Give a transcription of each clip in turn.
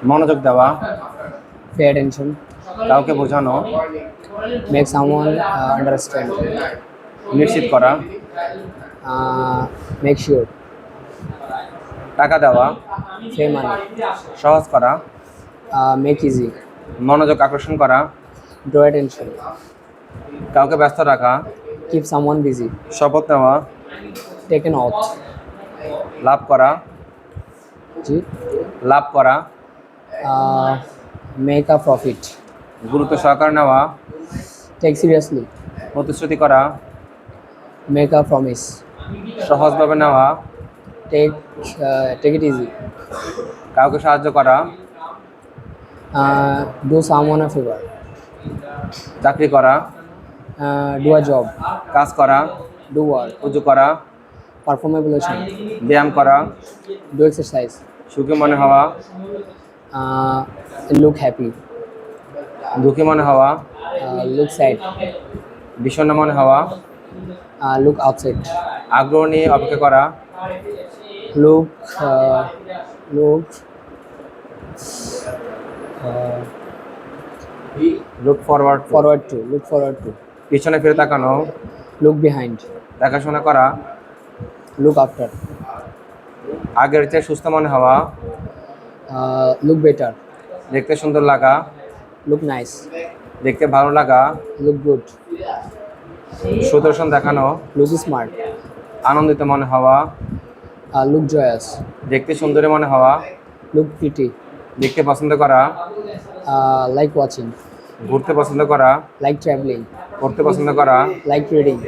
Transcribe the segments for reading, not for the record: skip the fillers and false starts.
মনোযোগ দেওয়া, pay attention, কাউকে বোঝানো, make someone understand, নিশ্চিত করা, make sure, টাকা দেওয়া, pay money, সহজ করা, make easy, মনোযোগ আকর্ষণ করা, draw attention, কাউকে ব্যস্ত রাখা, keep someone busy, শপথ নেওয়া, take an oath, লাভ করা, জি, লাভ করা, make a profit, গুরুত্ব সহকারে নেওয়া, take seriously, প্রতিশ্রুতি করা, make a promise, সহজভাবে নেওয়া, take it easy, কাউকে সাহায্য করা, do someone a favor, চাকরি করা, do a job, কাজ করা, do work, উজু করা, perform ablution, ব্যায়াম করা, do exercise, সুখী মনে হওয়া, look happy, দুঃখী মনে হওয়া, look sad, বিষণ্ণ মনে হওয়া, look upset, আগ্রহ নিয়ে অপেক্ষা করা, look look forward, look forward to, পিছনে ফিরে তাকানো, look behind, দেখাশোনা করা, look after, আগের চেয়ে সুস্থ মনে হওয়া, look better, দেখতে সুন্দর লাগা, look nice, দেখতে ভালো লাগা, look good, সুদর্শন দেখানো, look smart, আনন্দিত মনে হওয়া, look joyous, দেখতে সুন্দরী মনে হওয়া, look pretty, দেখতে পছন্দ করা, like watching, ঘুরতে পছন্দ করা, like traveling, পড়তে পছন্দ করা, like reading,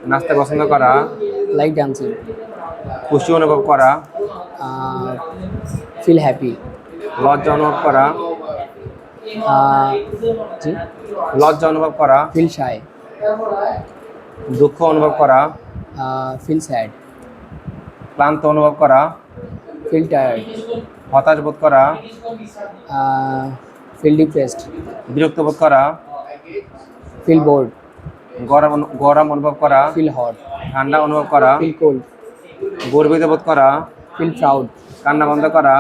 নাচতে পছন্দ করা, like dancing, খুশি অনুভব করা, feel happy, লজ্জা অনুভব করা, জি, লজ্জা অনুভব করা, feel shy, দুঃখ অনুভব করা, feel sad, ক্লান্ত অনুভব করা, feel tired, হতাশ বোধ করা, feel depressed, বিরক্ত বোধ করা, feel bored, গরম অনুভব করা, feel hot, ঠান্ডা অনুভব করা, feel cold, গর্বিত বোধ করা, feel proud, কান্না বন্ধ করা,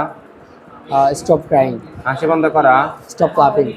stop crying, হাসি বন্ধ করা, stop clapping,